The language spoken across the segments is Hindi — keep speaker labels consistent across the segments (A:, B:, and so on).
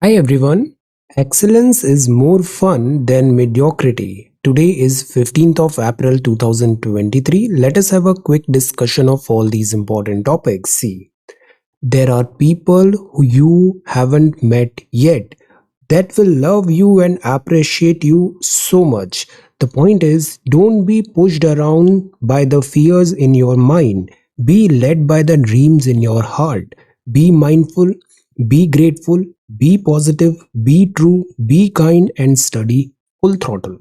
A: Hi everyone. Excellence is more fun than mediocrity. Today is 15th of April 2023. Let us have a quick discussion of all these important topics. See, there are people who you haven't met yet that will love you and appreciate you so much. The point is, don't be pushed around by the fears in your mind. Be led by the dreams in your heart. Be mindful, be grateful, be positive, be true, be kind, and study full throttle.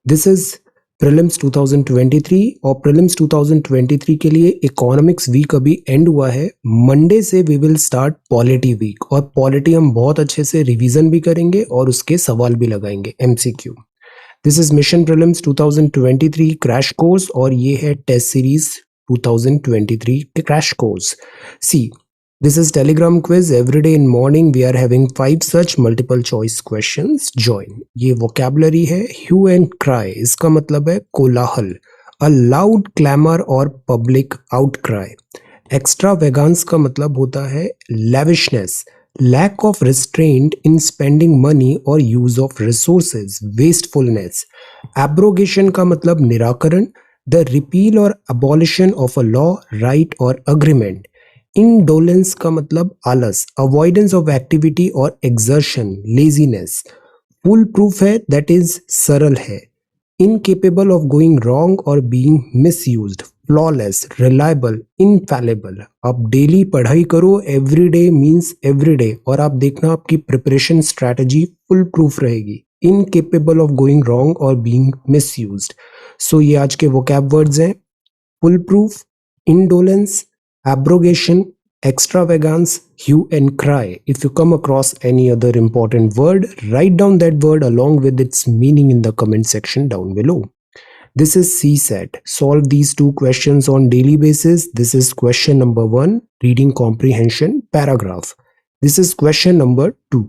A: This is prelims 2023 और प्रीलिम्स 2023 के लिए इकोनॉमिक्स वीक अभी एंड हुआ है। मंडे से we will start polity week और पॉलिटी हम बहुत अच्छे से रिवीजन भी करेंगे और उसके सवाल भी लगाएंगे MCQ. This is mission prelims 2023 crash course और ये है test series 2023 crash course. See, this is Telegram quiz. Every day in morning we are having 5 such multiple choice questions. Join. ये vocabulary है hue and cry. इसका मतलब है कोलाहल, a loud clamor और public outcry. Extravagance का मतलब होता है lavishness, lack of restraint in spending money or use of resources, wastefulness. Abrogation का मतलब निराकरण, the repeal or abolition of a law, right or agreement. Indolence का मतलब आलस, अवॉइडेंस ऑफ एक्टिविटी और एक्सर्शन, लेजीनेस। फुल प्रूफ है दैट इज सरल है। इनकेपेबल ऑफ गोइंग रॉन्ग और being misused, flawless, reliable, infallible. आप डेली पढ़ाई करो, एवरीडे मींस एवरीडे, और आप देखना आपकी प्रिपरेशन स्ट्रैटेजी फुल प्रूफ रहेगी। इनकेपेबल ऑफ गोइंग रॉन्ग और बीइंग मिसयूज्ड। सो ये आज के वोकैब वर्ड्स हैं: full proof, indolence, abrogation, extravagance, hue and cry. If you come across any other important word, write down that word along with its meaning in the comment section down below. This is CSAT. Solve these two questions on daily basis. This is question number 1, reading comprehension paragraph. This is question number 2.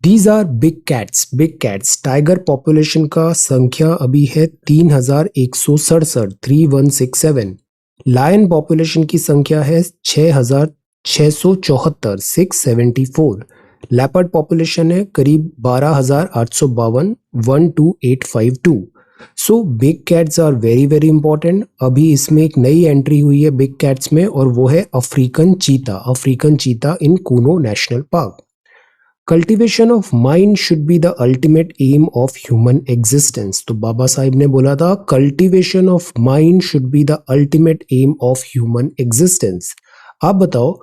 A: These are big cats. Big cats. Tiger population का संख्या अभी है 3167, 3167. लायन पॉपुलेशन की संख्या है 6674, 674. लेपर्ड पॉपुलेशन है करीब 12852, 12852. So big cats are very very important. अभी इसमें एक नई एंट्री हुई है बिग कैट्स में और वो है African cheetah. African cheetah in Kuno national park. Cultivation of mind should be the ultimate aim of human existence. तो बाबा साहिब ने बोला था cultivation of mind should be the ultimate aim of human existence. आप बताओ,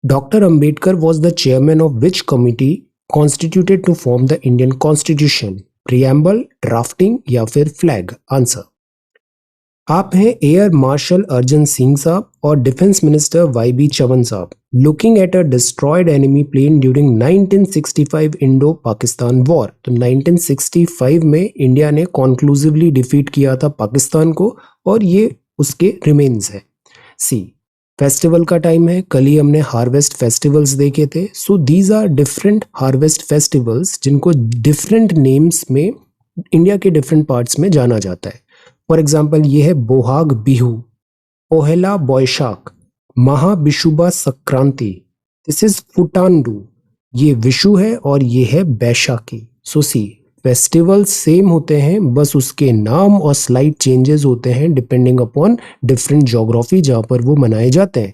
A: doctor Ambedkar was the chairman of which committee constituted to form the Indian constitution? Preamble, drafting या फिर फ्लैग? आंसर। आप हैं एयर मार्शल अर्जन सिंह साहब और डिफेंस मिनिस्टर वाई.बी. चवन साहब। Looking at a destroyed enemy plane during 1965 Indo Pakistan war. तो 1965 में इंडिया ने कॉन्क्लूसिवली डिफीट किया था पाकिस्तान को और ये उसके रिमेन्स है। सी, फेस्टिवल का टाइम है। कल ही हमने हार्वेस्ट फेस्टिवल्स देखे थे। So these are different harvest festivals जिनको डिफरेंट नेम्स में इंडिया के डिफरेंट पार्ट्स में जाना जाता है। फॉर एग्जाम्पल ये है बोहाग बिहू, पोहेला बोईशाख, महाबिशुबा संक्रांति, दिस इज फुटांडू, ये विशु है और ये है Baisakhi. So see, festival same होते हैं, बस उसके नाम और स्लाइट चेंजेस होते हैं डिपेंडिंग अपॉन डिफरेंट ज्योग्राफी जहाँ पर वो मनाए जाते हैं।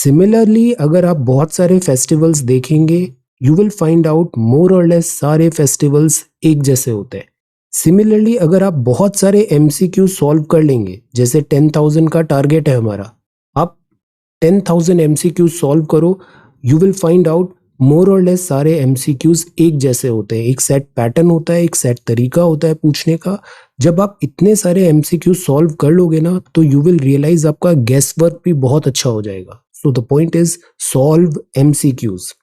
A: सिमिलरली अगर आप बहुत सारे फेस्टिवल्स देखेंगे you will find out more और लेस सारे फेस्टिवल्स एक जैसे होते हैं। सिमिलरली अगर आप बहुत सारे एमसीक्यू सॉल्व कर लेंगे, जैसे 10,000 का टारगेट है हमारा, आप 10,000 एमसीक्यू सॉल्व करो, you will find out more और लेस सारे एमसीक्यूज एक जैसे होते हैं। एक सेट पैटर्न होता है, एक सेट तरीका होता है पूछने का। जब आप इतने सारे एमसीक्यू सॉल्व कर लोगे ना तो यू विल रियलाइज आपका गेस वर्क भी बहुत अच्छा हो जाएगा। So the point is solve MCQs.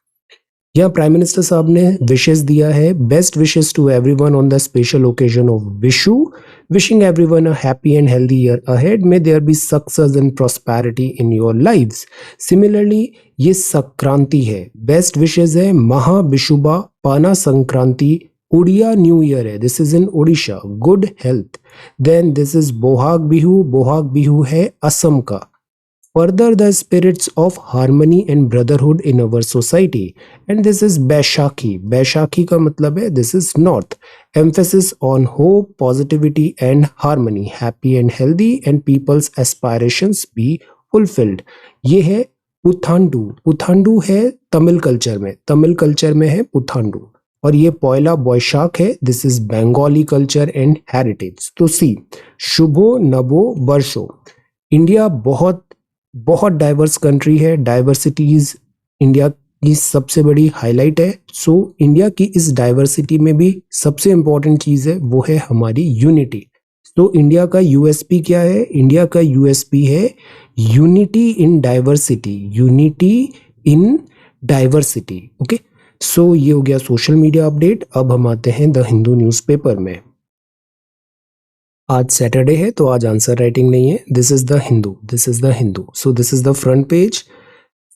A: यहाँ प्राइम मिनिस्टर साहब ने विशेष दिया है, best wishes to everyone on the special occasion of Vishu, wishing everyone a happy and healthy year ahead, may there be success and prosperity in your lives. Similarly ये संक्रांति है, बेस्ट विशेस है महाबिशुबा पाना संक्रांति, उड़िया न्यू ईयर है, this is in Odisha, good health. Then this is Bohag Bihu, Bohag Bihu है असम का। further the spirits of harmony and brotherhood in our society. And this is Baishakhi. Baishakhi का मतलब है this is north. Emphasis on hope, positivity and harmony. Happy and healthy and people's aspirations be fulfilled. ये है पुथांडू. पुथांडू है तमिल कल्चर में. तमिल कल्चर में है पुथांडू. और ये पॉयला बोईशाख है. This is Bengali culture and heritage. तो सी शुभो नवो वर्षो. इंडिया बहुत बहुत डाइवर्स कंट्री है. डाइवर्सिटीज इंडिया की सबसे बड़ी हाईलाइट है. सो इंडिया की इस डाइवर्सिटी में भी सबसे इंपॉर्टेंट चीज है वो है हमारी यूनिटी. तो इंडिया का यूएसपी क्या है? इंडिया का यूएसपी है unity in diversity. Unity in diversity. Okay, so ये हो गया सोशल मीडिया अपडेट. अब हम आते हैं द हिंदू न्यूज़पेपर में. आज सैटरडे है तो आज आंसर राइटिंग नहीं है. This is the Hindu. This is the Hindu. So this is the front page.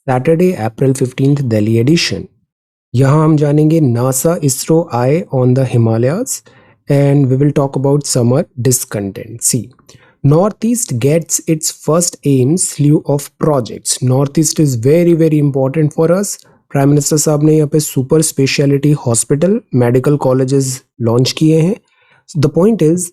A: Saturday April 15 Delhi edition. यहाँ हम जानेंगे NASA ISRO eye on the Himalayas and we will talk about summer discontent. See, Northeast gets its first AIIMS slew of projects. Northeast is very very important for us. Prime minister साहब ने यहाँ पे super speciality hospital medical colleges launch किए हैं. The point is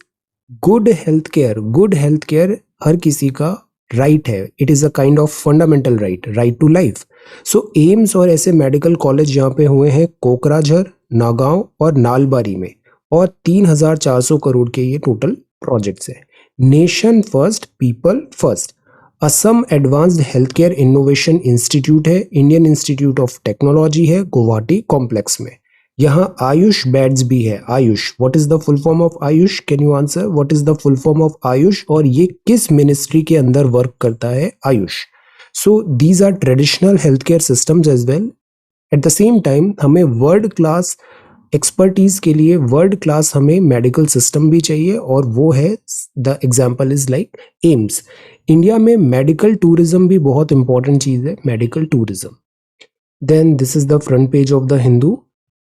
A: good health care. Good health care हर किसी का राइट है. It is a kind of fundamental right, right to life. So AIIMS और ऐसे मेडिकल कॉलेज यहाँ पे हुए हैं कोकराझर, नागांव और नालबारी में. और 3,400 करोड़ के ये टोटल प्रोजेक्ट्स हैं. Nation first, people first. Assam advanced health care innovation institute है. इंडियन इंस्टीट्यूट ऑफ टेक्नोलॉजी है गुवाहाटी कॉम्प्लेक्स में. यहाँ आयुष बेड्स भी है. AYUSH, what is the full form of AYUSH? Can you answer what is the full form of AYUSH? और ये किस मिनिस्ट्री के अंदर वर्क करता है AYUSH? So these are traditional health care systems as well. At the same time हमें वर्ल्ड क्लास एक्सपर्टीज के लिए वर्ल्ड क्लास हमें मेडिकल सिस्टम भी चाहिए और वो है the example is like AIIMS. India में मेडिकल टूरिज्म भी बहुत इंपॉर्टेंट चीज है. Medical tourism. Then this is the front page of the Hindu.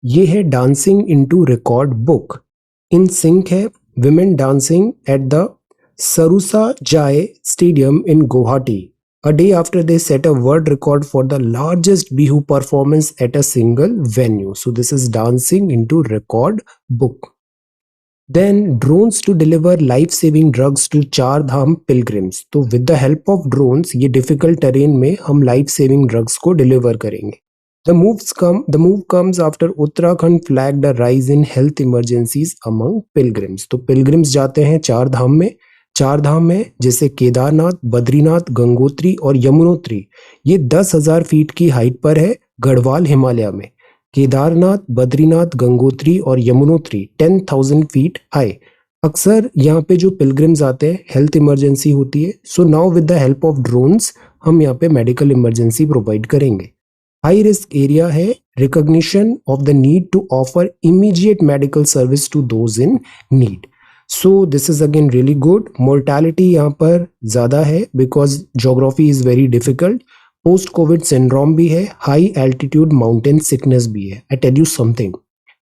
A: ये है dancing into record book. In sync है women dancing at the Sarusajai stadium in Guwahati a day after they set a world record for the largest Bihu performance at a single venue. So this is dancing into record book. Then drones to deliver life-saving drugs to Char Dham pilgrims. तो with the help of drones ये difficult terrain में हम life-saving drugs को deliver करेंगे. The move comes after Uttarakhand flagged a rise in health emergencies among pilgrims. तो pilgrims जाते हैं चार धाम में. चार धाम में जैसे केदारनाथ, बद्रीनाथ, गंगोत्री और यमुनोत्री. ये 10,000 फीट की हाइट पर है गढ़वाल हिमालय में. केदारनाथ, बद्रीनाथ, गंगोत्री और यमुनोत्री 10,000 फीट हाई. अक्सर यहाँ पे जो पिलग्रिम्स आते हैं हेल्थ इमरजेंसी होती है. So now with the help of drones हम यहाँ पे मेडिकल इमरजेंसी प्रोवाइड करेंगे. हाई रिस्क एरिया है. Recognition of the need to offer immediate medical service to those in need. So this is again really good. Mortality यहाँ पर ज़्यादा है because geography is very difficult. Post covid syndrome भी है. हाई एल्टीट्यूड माउंटेन सिकनेस भी है. आई टेल यू समथिंग,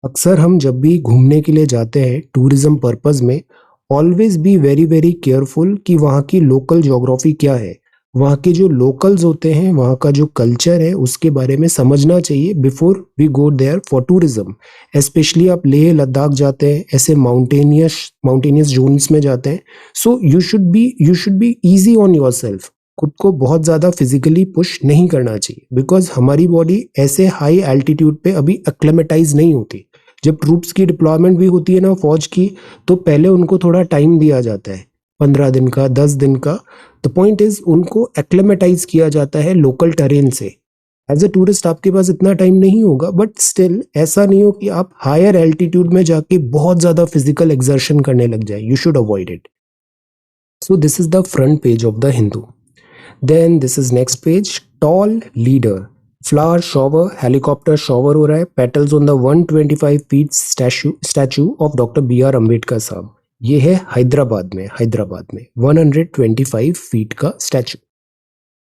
A: अक्सर हम जब भी घूमने के लिए जाते हैं टूरिज्म पर्पस में, always be very very careful कि वहाँ की लोकल जोग्राफी क्या है. वहाँ के जो लोकल्स होते हैं, वहाँ का जो कल्चर है उसके बारे में समझना चाहिए before we go there for tourism. Specially आप लेह लद्दाख जाते हैं, ऐसे माउंटेनियस जोन्स में जाते हैं. So you should be easy on yourself. खुद को बहुत ज़्यादा फिजिकली पुश नहीं करना चाहिए बिकॉज हमारी बॉडी ऐसे हाई एल्टीट्यूड पे अभी एक्लेमेटाइज नहीं होती. जब ट्रूप्स की डिप्लॉयमेंट भी होती है ना फौज की, तो पहले उनको थोड़ा टाइम दिया जाता है, 15 दिन का, 10 दिन का. द पॉइंट इज उनको एक्लेमेटाइज किया जाता है लोकल टेरेन से. एज अ टूरिस्ट आपके पास इतना टाइम नहीं होगा, बट स्टिल ऐसा नहीं हो कि आप हायर एल्टीट्यूड में जाके बहुत ज्यादा फिजिकल एक्सर्शन करने लग जाए. You should avoid it. So this is the front page of the Hindu. Then this is next page. Tall leader, flower shower, helicopter shower हो रहा है. Petals on the 125 feet statue of doctor BR Ambedkar साहब. ये है हैदराबाद में 125 फीट का statue.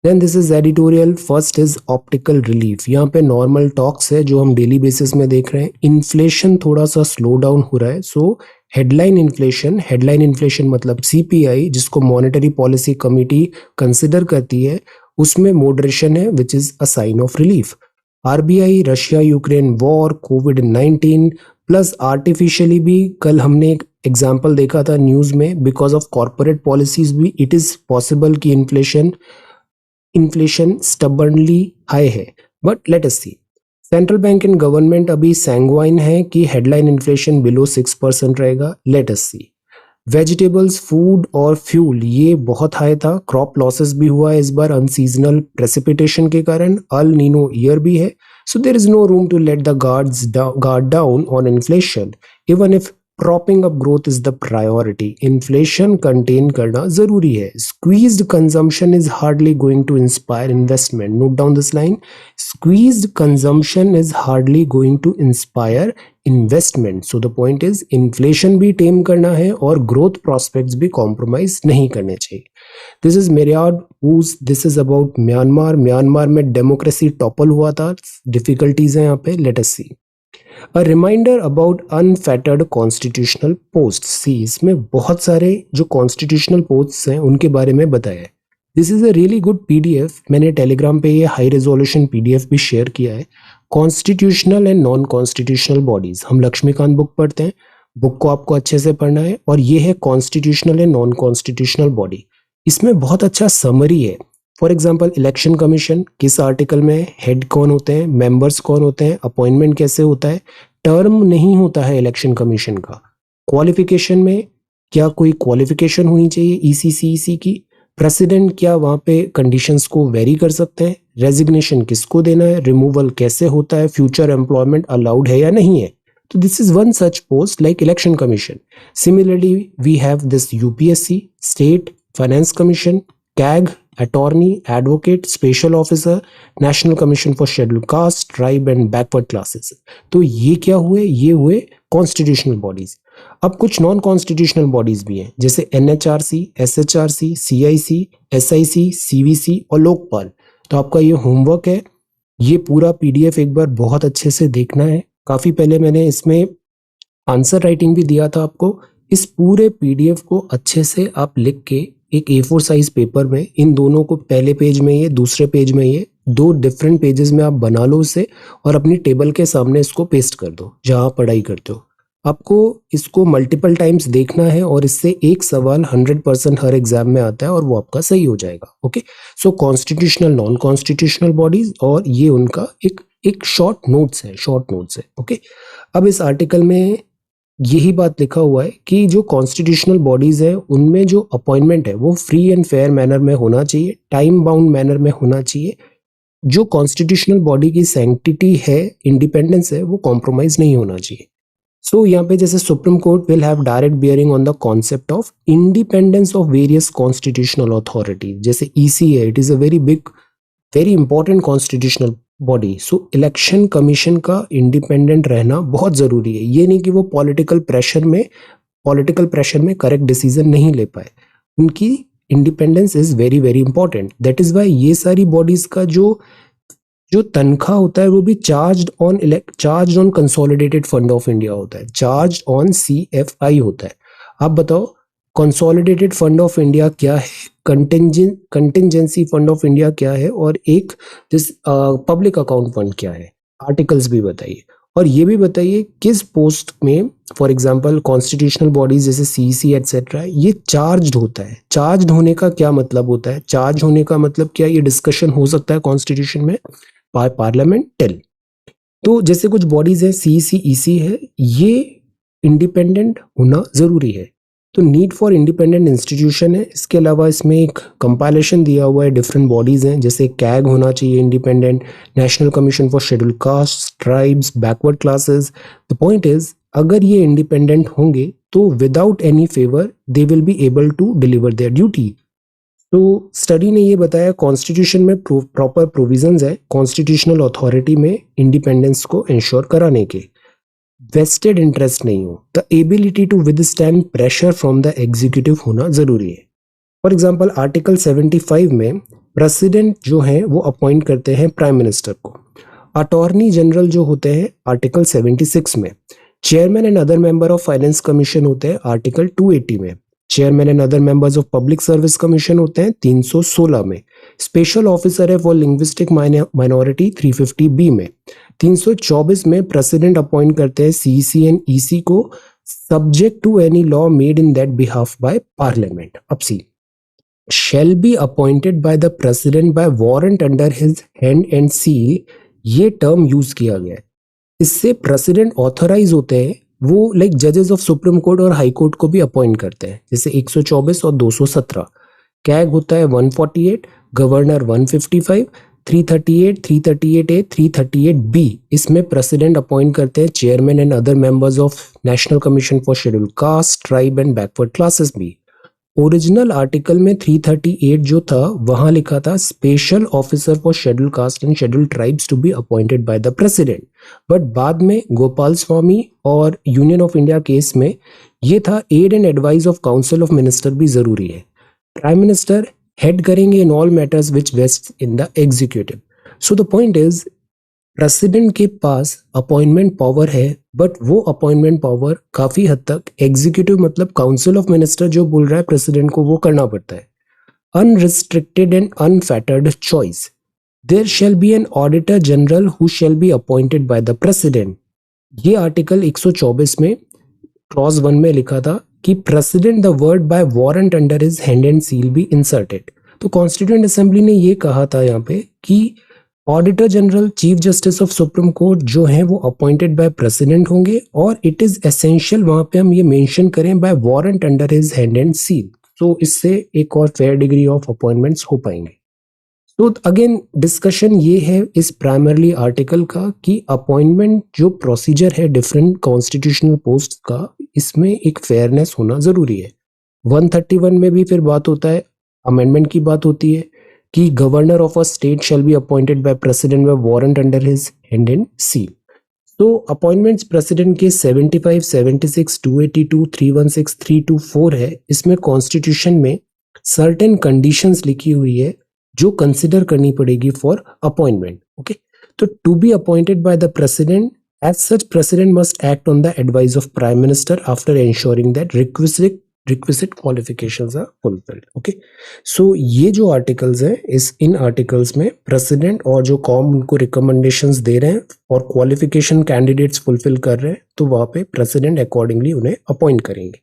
A: Then this is editorial. First is optical relief. यहाँ पे नॉर्मल टॉक्स है जो हम डेली बेसिस में देख रहे हैं. इन्फ्लेशन थोड़ा सा स्लो डाउन हो रहा है. सो हेडलाइन इन्फ्लेशन मतलब सीपीआई, जिसको मॉनेटरी पॉलिसी कमिटी कंसिडर करती है, उसमें मॉडरेशन है, which is a sign of relief. RBI, Russia Ukraine war, कोविड-19 प्लस आर्टिफिशियली भी कल हमने एक एग्जाम्पल देखा था न्यूज में, बिकॉज ऑफ कॉर्पोरेट पॉलिसीज भी इट इज पॉसिबल कि इन्फ्लेशन स्टबर्नली हाई है। But let us see, central bank and government अभी सैंग्वाइन है कि हेडलाइन इन्फ्लेशन बिलो 6% रहेगा। लेट अस सी, वेजिटेबल्स, फूड और फ्यूल ये बहुत हाई था। क्रॉप लॉसेस भी हुआ है इस बार अनसीजनल प्रेसिपिटेशन के कारण, अल नीनो ईयर भी है। So there is no room to let the guard down on inflation, even if propping up growth is the priority. Inflation contain करना जरूरी है। Squeezed consumption is hardly going to inspire investment. Note down this line, squeezed consumption is hardly going to inspire investment. So the point is inflation भी टेम करना है और growth prospects भी compromise नहीं करने चाहिए। This is Myriad Woods, this is about Myanmar। Myanmar में democracy topple हुआ था, difficulties हैं यहाँ पे। Let us see a reminder about unfettered constitutional posts। See, इसमें बहुत सारे जो constitutional posts हैं उनके बारे में बताया है। This is a really good PDF, मैंने टेलीग्राम पे ये हाई रेजोल्यूशन पीडीएफ भी शेयर किया है। Constitutional and non constitutional bodies, हम लक्ष्मीकांत बुक पढ़ते हैं, बुक को आपको अच्छे से पढ़ना है। और ये है constitutional and non constitutional body. इसमें बहुत अच्छा समरी है। फॉर एग्जाम्पल, इलेक्शन कमीशन किस आर्टिकल में, हेड कौन होते हैं, मेंबर्स कौन होते हैं, अपॉइंटमेंट कैसे होता है, टर्म नहीं होता है इलेक्शन कमीशन का। क्वालिफिकेशन में क्या कोई क्वालिफिकेशन होनी चाहिए ईसीसीईसी की, प्रेसिडेंट क्या वहाँ पे कंडीशंस को वेरी कर सकते हैं, रेजिग्नेशन किसको देना है, रिमूवल कैसे होता है, फ्यूचर एम्प्लॉयमेंट अलाउड है या नहीं है। तो this is one such post like election commission. Similarly we have this UPSC, state finance commission, CAG, attorney, advocate, special officer, national commission for scheduled caste, tribe and backward classes. तो ये क्या हुए, ये हुए कॉन्स्टिट्यूशनल बॉडीज। अब कुछ नॉन कॉन्स्टिट्यूशनल बॉडीज भी हैं, जैसे NHRC, SHRC, CIC, SIC, CVC और लोकपाल। तो आपका ये होमवर्क है, ये पूरा पीडीएफ एक बार बहुत अच्छे से देखना है। काफी पहले मैंने इसमें आंसर राइटिंग भी दिया था आपको। इस पूरे पीडीएफ को अच्छे से आप लिख के एक A4 साइज पेपर में, इन दोनों को पहले पेज में ये, दूसरे पेज में ये, दो डिफरेंट पेजेस में आप बना लो उसे और अपनी टेबल के सामने इसको पेस्ट कर दो जहां पढ़ाई करते हो। आपको इसको मल्टीपल टाइम्स देखना है और इससे एक सवाल 100% हर एग्जाम में आता है और वो आपका सही हो जाएगा। ओके, सो कॉन्स्टिट्यूशनल, नॉन कॉन्स्टिट्यूशनल बॉडीज, और ये उनका एक शॉर्ट नोट्स है। ओके, अब इस आर्टिकल में यही बात लिखा हुआ है कि जो कॉन्स्टिट्यूशनल बॉडीज है उनमें जो अपॉइंटमेंट है वो फ्री एंड फेयर मैनर में होना चाहिए, टाइम बाउंड मैनर में होना चाहिए। जो कॉन्स्टिट्यूशनल बॉडी की सैंक्टिटी है, इंडिपेंडेंस है, वो कॉम्प्रोमाइज नहीं होना चाहिए। सो यहाँ पे जैसे supreme court will have direct bearing on the concept of independence of various constitutional authority, जैसे ईसी है, it is a very big, very important constitutional body. So election commission का इंडिपेंडेंट रहना बहुत जरूरी है। ये नहीं कि वो पॉलिटिकल प्रेशर में करेक्ट डिसीजन नहीं ले पाए, उनकी independence is very very important. That is why ये सारी बॉडीज का जो तनख्वाह होता है वो भी charge on consolidated fund of India होता है, चार्ज ऑन CFI होता है। आप बताओ कंसोलिडेटेड फंड ऑफ इंडिया क्या है, कंटिंजेंसी फंड ऑफ इंडिया क्या है, और एक पब्लिक अकाउंट फंड क्या है। आर्टिकल्स भी बताइए और ये भी बताइए किस पोस्ट में, फॉर एग्जांपल कॉन्स्टिट्यूशनल बॉडीज जैसे CEC एटसेट्रा, ये चार्ज्ड होता है। चार्ज्ड होने का क्या मतलब होता है, चार्ज होने का मतलब क्या, ये डिस्कशन हो सकता है कॉन्स्टिट्यूशन में पार्लियामेंटल। तो जैसे कुछ बॉडीज है, CEC, EC है, ये इंडिपेंडेंट होना जरूरी है। तो नीड फॉर इंडिपेंडेंट इंस्टीट्यूशन है। इसके अलावा इसमें एक कंपाइलेशन दिया हुआ है, डिफरेंट बॉडीज हैं, जैसे कैग होना चाहिए independent, national commission for scheduled cast, tribes, backward classes. The point is, अगर ये इंडिपेंडेंट होंगे तो without any favour they will be able to deliver there duty. तो स्टडी ने ये बताया कॉन्स्टिट्यूशन में प्रॉपर प्रोविजंस है कॉन्स्टिट्यूशनल अथॉरिटी में इंडिपेंडेंस को इंश्योर कराने के। वेस्टेड इंटरेस्ट नहीं हो, the ability to withstand pressure from the executive होना जरूरी है। फॉर एग्जांपल आर्टिकल 75 में प्रेसिडेंट जो है वो अपॉइंट करते हैं प्राइम मिनिस्टर को। अटॉर्नी जनरल जो होते हैं आर्टिकल 76 में, chairman and other member of finance commission होते हैं आर्टिकल 280 में। Chairman and other members of public service commission होते हैं 316 में। स्पेशल ऑफिसर है फॉर लिंग्विस्टिक माइनॉरिटी 350 बी में। 324 में प्रेसिडेंट अपॉइंट करते हैं सीईसी एंड ईसी को subject to any law made in that behalf by parliament. अब सी shall be appointed by the president by warrant under his hand and seal, ये टर्म यूज किया गया है। इससे प्रेसिडेंट ऑथराइज होते हैं, वो लाइक जजेस ऑफ सुप्रीम कोर्ट और हाई कोर्ट को भी अपॉइंट करते हैं, जैसे 124 और 217। कैग होता है 148, गवर्नर 155, 338, 338A, 338B, इसमें प्रेसिडेंट अपॉइंट करते हैं chairman and other members of national commission for scheduled caste, tribe and backward classes भी। ओरिजिनल आर्टिकल में 338 जो था वहां लिखा था special officer for schedule caste and schedule tribes to be appointed by the president, but बाद में गोपाल स्वामी और यूनियन ऑफ इंडिया केस में ये था aid and advice of council of minister भी जरूरी है। प्राइम मिनिस्टर हेड करेंगे in all matters which vest in the executive. So the point is president के पास अपॉइंटमेंट पावर है, बट वो अपॉइंटमेंट पावर काफी हद तक एग्जीक्यूटिव मतलब काउंसिल ऑफ मिनिस्टर जो बोल रहा है प्रेसिडेंट को वो करना पड़ता है। Unrestricted and unfettered choice. There shall be an auditor general who shall be appointed by the president. ये आर्टिकल 124 में क्लॉज 1 में लिखा था कि president the word by warrant under his hand and seal be inserted. तो कॉन्स्टिट्यूएंट असेंबली ने ये कहा था यहाँ पे कि auditor general chief justice of supreme court जो हैं वो अपॉइंटेड बाय प्रेसिडेंट होंगे, और इट इज एसेंशियल वहां पे हम ये मेंशन करें by warrant under his hand and seal. तो इससे एक और फेयर डिग्री ऑफ अपॉइंटमेंट्स हो पाएंगे। तो अगेन डिस्कशन ये है इस प्राइमरली आर्टिकल का कि अपॉइंटमेंट जो प्रोसीजर है डिफरेंट कॉन्स्टिट्यूशनल पोस्ट का, इसमें एक फेयरनेस होना जरूरी है। 131 में भी फिर बात होता है, अमेंडमेंट की बात होती है कि governor of a state shall be appointed by president bye warrant under his hand and seal. तो अपॉइंटमेंट्स प्रेसिडेंट के 75, 76, 282, 316, 324 है। इसमें कॉन्स्टिट्यूशन में सर्टेन कंडीशंस लिखी हुई है जो कंसिडर करनी पड़ेगी फॉर अपॉइंटमेंट। ओके, तो to be appointed by the president as such president must act on the advice of prime minister after ensuring that requisite qualifications are fulfilled. Okay, so ये जो आर्टिकल्स हैं इन आर्टिकल्स में प्रेसिडेंट और जो कॉम उनको रिकमेंडेशंस दे रहे हैं और क्वालिफिकेशन कैंडिडेट्स फुलफिल कर रहे हैं, तो वहां पे प्रेसिडेंट अकॉर्डिंगली उन्हें अपॉइंट करेंगे।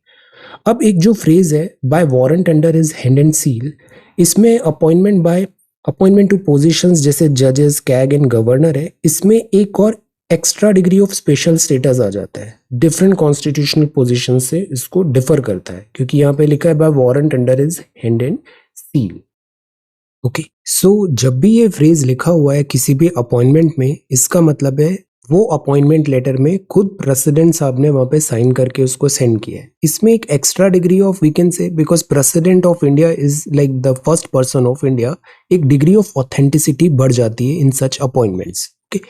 A: अब एक जो फ्रेज है by warrant under his hand and seal, इसमें अपॉइंटमेंट टू पोजीशंस जैसे जजेस, कैग एंड गवर्नर है, इसमें एक और extra degree of special status आ जाता है। डिफरेंट कॉन्स्टिट्यूशनल पोजीशन से इसको डिफर करता है, क्योंकि यहाँ पे लिखा है by warrant under his hand and seal. Okay, so जब भी ये फ्रेज लिखा हुआ है किसी भी अपॉइंटमेंट में, इसका मतलब है वो अपॉइंटमेंट लेटर में खुद प्रेसिडेंट साहब ने वहां पे साइन करके उसको सेंड किया है। इसमें एक extra degree of we can say, because president of India is like the first person of India, एक डिग्री ऑफ ऑथेंटिसिटी बढ़ जाती है in such appointments. Okay,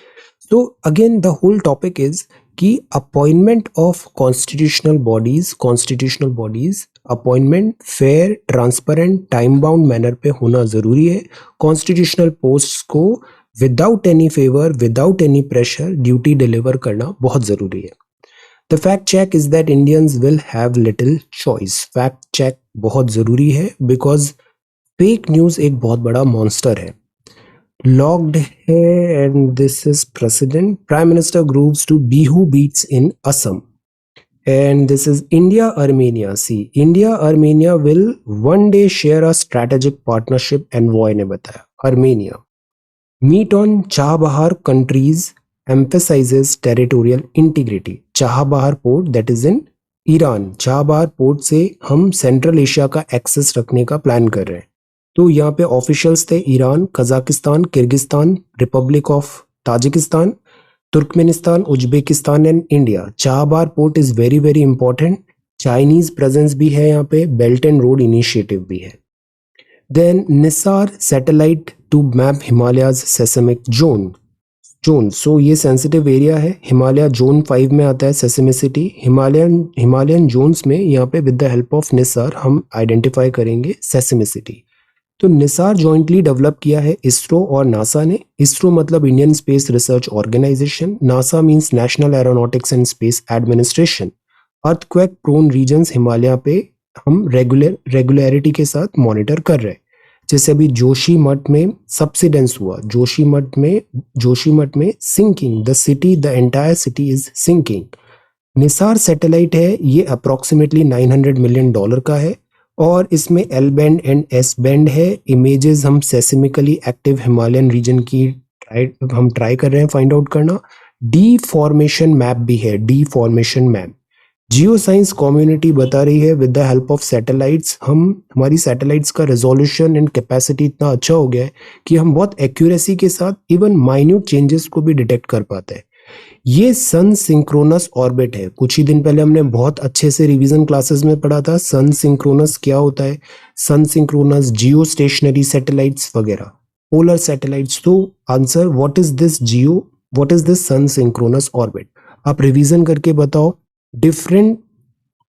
A: so again the whole topic is कि appointment of constitutional bodies appointment fair, transparent, time bound manner पे होना जरूरी है। कॉन्स्टिट्यूशनल पोस्ट्स को without any favour, without any pressure duty deliver करना बहुत जरूरी है। The fact check is that Indians will have little choice. Fact check बहुत जरूरी है बिकॉज फेक न्यूज एक बहुत बड़ा मॉन्स्टर है। Logged है and this is President. Prime Minister grooves to Bihu beats in Assam. And this is India Armenia. See, India Armenia will one day share a strategic partnership, envoy ने बताया। Armenia meet on Chabahar countries emphasizes territorial integrity. Chabahar port that is in Iran, Chabahar port से हम सेंट्रल एशिया का एक्सेस रखने का प्लान कर रहे हैं। तो यहाँ पे ऑफिशियल्स थे Iran, Kazakhstan, Kyrgyzstan, Republic of Tajikistan, Turkmenistan, Uzbekistan and India. Chabahar port is very very important. Chinese presence भी है यहाँ पे, बेल्ट एंड रोड इनिशिएटिव भी है। Then NISAR satellite to map Himalayas seismic zone. So ये सेंसिटिव एरिया है, हिमालय जोन 5 में आता है सेसमी सिटी। हिमालयन जोन्स में यहाँ पे with the help of Nisar हम आइडेंटिफाई करेंगे सेसमी सिटी। तो निसार जॉइंटली डेवलप किया है इसरो और नासा ने। इसरो मतलब Indian Space Research Organisation, NASA means National Aeronautics and Space Administration. Earthquake prone regions Himalaya पे हम रेगुलरिटी के साथ मॉनिटर कर रहे हैं। जैसे अभी जोशीमठ में सबसिडेंस हुआ, जोशीमठ में sinking, the city, the entire city is sinking. NISAR satellite है, ये अप्रोक्सीमेटली $900 मिलियन का है और इसमें L band and S band है। इमेजेस हम सेस्मिकली एक्टिव हिमालयन रीजन की हम ट्राई कर रहे हैं फाइंड आउट करना। डी फॉर्मेशन मैप भी है, D formation map. Geo science community बता रही है with the help of satellites हमारी सैटेलाइट्स का रेजोल्यूशन एंड कैपेसिटी इतना अच्छा हो गया है कि हम बहुत एक्यूरेसी के साथ इवन माइन्यूट चेंजेस को भी डिटेक्ट कर पाते हैं। ये सन सिंक्रोनस ऑर्बिट है। कुछ ही दिन पहले हमने बहुत अच्छे से रिवीजन क्लासेस में पढ़ा था सन सिंक्रोनस क्या होता है, sun synchronous, geostationary satellites वगैरह, पोलर सैटेलाइट्स। तो answer what is this sun synchronous orbit? आप रिवीजन करके बताओ डिफरेंट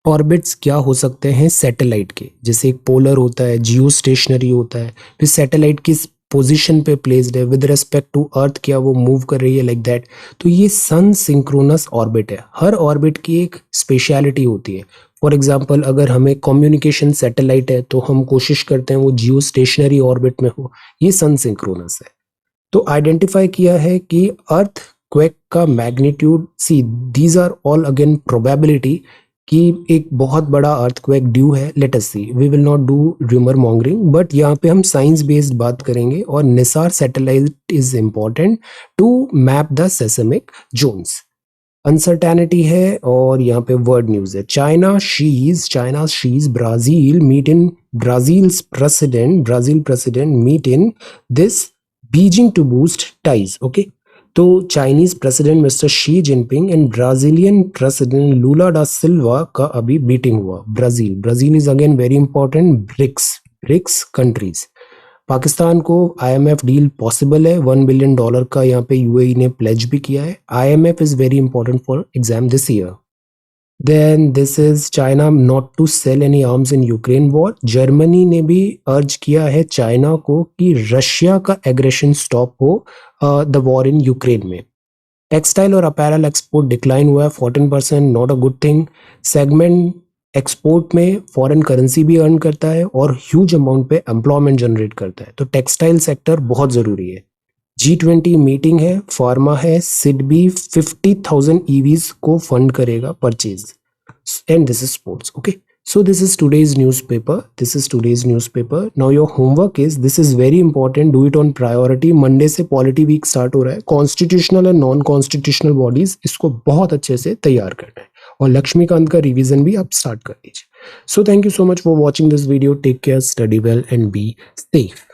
A: ऑर्बिट्स क्या हो सकते हैं सैटेलाइट के। जैसे एक पोलर होता है, जियो स्टेशनरी होता है, फिर सैटेलाइट किस पोजीशन पे प्लेस्ड है विद रेस्पेक्ट टू अर्थ, क्या वो मूव कर रही है लाइक दैट। तो ये सन सिंक्रोनस ऑर्बिट है। हर ऑर्बिट की एक स्पेशलिटी होती है। फॉर एग्जांपल अगर हमें कम्युनिकेशन सैटेलाइट है तो हम कोशिश करते हैं वो जियो स्टेशनरी ऑर्बिट में हो, ये सन सिंक्रोनस है। तो आइडेंटिफाई किया है कि अर्थ क्वेक का magnitude, see these are all again probability कि एक बहुत बड़ा अर्थक्वेक ड्यू है। Let us see, we will not do rumour mongering, but यहाँ पे हम साइंस बेस्ड बात करेंगे और NISAR satellite is important to map the seismic zones. Uncertainty है और यहाँ पे वर्ड न्यूज है। China Xi's Brazil meet in Brazil president meet in this Beijing to boost ties. Okay, तो Chinese president mister Xi Jinping and Brazilian president Lula da Silva का अभी मीटिंग हुआ। Brazil is again very important. BRICS countries. Pakistan को IMF डील पॉसिबल है, $1 बिलियन का यहाँ पे UAE ने प्लेज भी किया है। IMF is very important for exam this year. Then this is China not to sell any arms in Ukraine war. Germany ने भी अर्ज किया है चाइना को कि रशिया का एग्रेशन स्टॉप हो द वॉर इन यूक्रेन में। टेक्सटाइल और अपैरल एक्सपोर्ट डिक्लाइन हुआ है 14%, not a good thing. Segment export में फॉरेन करेंसी भी अर्न करता है और ह्यूज अमाउंट पे एम्प्लॉयमेंट जनरेट करता है, तो टेक्सटाइल सेक्टर बहुत जरूरी है। G20 मीटिंग है, फार्मा है, सिडबी 50,000 EVs को फंड करेगा purchase, and this is sports. Okay, so this is today's newspaper. Now your homework is, this is very important, do it on priority. Monday से पॉलिटी वीक स्टार्ट हो रहा है। Constitutional and non constitutional bodies, इसको बहुत अच्छे से तैयार करना है और लक्ष्मीकांत का रिवीजन भी आप स्टार्ट कर दीजिए। So thank you so much for watching this video. Take care, study well and be safe.